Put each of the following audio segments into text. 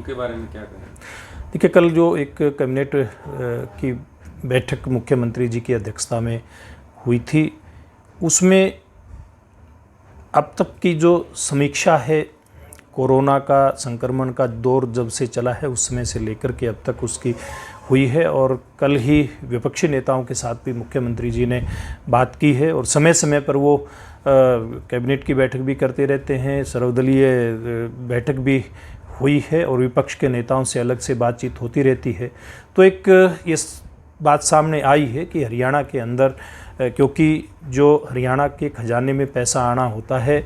उनके बारे में क्या कहें? देखिए, कल जो एक कैबिनेट की बैठक मुख्यमंत्री जी की अध्यक्षता में हुई थी, उसमें अब तक की जो समीक्षा है, कोरोना का संक्रमण का दौर जब से चला है उस समय से लेकर के अब तक उसकी हुई है। और कल ही विपक्षी नेताओं के साथ भी मुख्यमंत्री जी ने बात की है और समय समय पर वो कैबिनेट की बैठक भी करते रहते हैं, सर्वदलीय बैठक भी हुई है और विपक्ष के नेताओं से अलग से बातचीत होती रहती है। तो एक ये बात सामने आई है कि हरियाणा के अंदर, क्योंकि जो हरियाणा के खजाने में पैसा आना होता है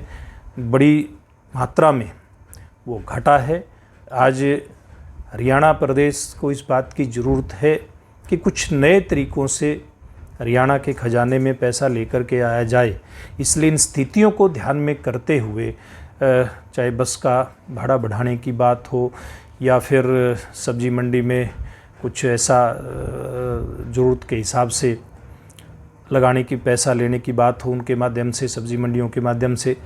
बड़ी मात्रा में वो घटा है। आज हरियाणा प्रदेश को इस बात की ज़रूरत है कि कुछ नए तरीक़ों से हरियाणा के खजाने में पैसा लेकर के आया जाए। इसलिए इन स्थितियों को ध्यान में करते हुए, चाहे बस का भाड़ा बढ़ाने की बात हो या फिर सब्जी मंडी में कुछ ऐसा ज़रूरत के हिसाब से लगाने की पैसा लेने की बात हो उनके माध्यम से, सब्जी मंडियों के माध्यम से,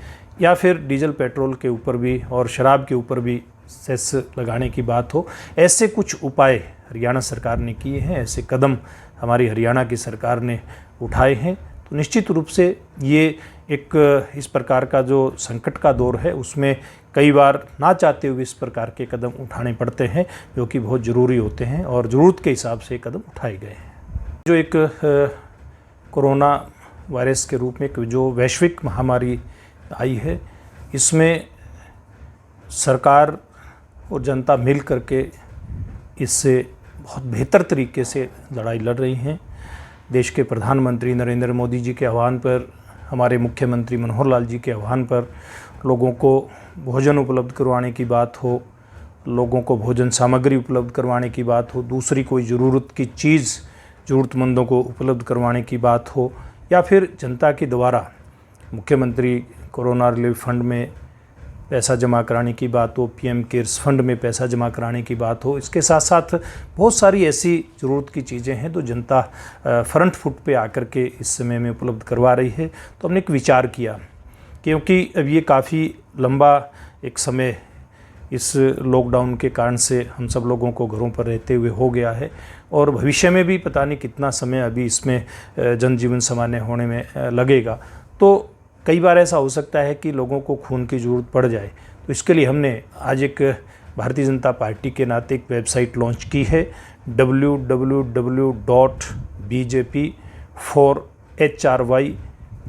या फिर डीजल पेट्रोल के ऊपर भी और शराब के ऊपर भी सेस लगाने की बात हो, ऐसे कुछ उपाय हरियाणा सरकार ने किए हैं, ऐसे कदम हमारी हरियाणा की सरकार ने उठाए हैं। तो निश्चित रूप से ये एक इस प्रकार का जो संकट का दौर है उसमें कई बार ना चाहते हुए इस प्रकार के कदम उठाने पड़ते हैं जो कि बहुत ज़रूरी होते हैं और ज़रूरत के हिसाब से कदम उठाए गए हैं। जो एक कोरोना वायरस के रूप में एक जो वैश्विक महामारी आई है, इसमें सरकार और जनता मिल करके इससे बहुत बेहतर तरीके से लड़ाई लड़ रही हैं। देश के प्रधानमंत्री नरेंद्र मोदी जी के आह्वान पर, हमारे मुख्यमंत्री मनोहर लाल जी के आह्वान पर लोगों को भोजन उपलब्ध करवाने की बात हो, लोगों को भोजन सामग्री उपलब्ध करवाने की बात हो, दूसरी कोई ज़रूरत की चीज़ ज़रूरतमंदों को उपलब्ध करवाने की बात हो, या फिर जनता के द्वारा मुख्यमंत्री कोरोना रिलीफ फंड में पैसा जमा कराने की बात हो, पीएम केयर्स फंड में पैसा जमा कराने की बात हो। इसके साथ साथ बहुत सारी ऐसी ज़रूरत की चीज़ें हैं तो जनता फ्रंट फुट पे आकर के इस समय में उपलब्ध करवा रही है। तो हमने एक विचार किया, क्योंकि अब ये काफ़ी लंबा एक समय इस लॉकडाउन के कारण से हम सब लोगों को घरों पर रहते हुए हो गया है और भविष्य में भी पता नहीं कितना समय अभी इसमें जनजीवन सामान्य होने में लगेगा। तो कई बार ऐसा हो सकता है कि लोगों को खून की ज़रूरत पड़ जाए। तो इसके लिए हमने आज एक भारतीय जनता पार्टी के नाते एक वेबसाइट लॉन्च की है, www.bjp4hry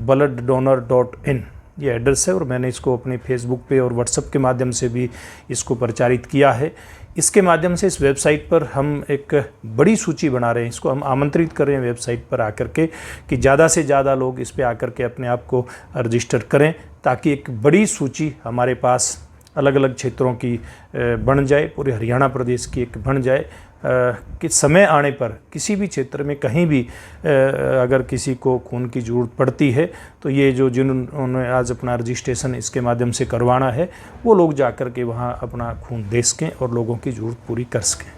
blood donor.in ये एड्रेस है और मैंने इसको अपने फेसबुक पे और व्हाट्सएप के माध्यम से भी इसको प्रचारित किया है। इसके माध्यम से इस वेबसाइट पर हम एक बड़ी सूची बना रहे हैं, इसको हम आमंत्रित कर रहे हैं वेबसाइट पर आकर के कि ज़्यादा से ज़्यादा लोग इस पे आकर के अपने आप को रजिस्टर करें, ताकि एक बड़ी सूची हमारे पास अलग अलग क्षेत्रों की बन जाए, पूरे हरियाणा प्रदेश की एक बन जाए कि समय आने पर किसी भी क्षेत्र में कहीं भी अगर किसी को खून की ज़रूरत पड़ती है तो ये जो जिन्होंने आज अपना रजिस्ट्रेशन इसके माध्यम से करवाना है वो लोग जाकर के वहाँ अपना खून दे सकें और लोगों की ज़रूरत पूरी कर सकें।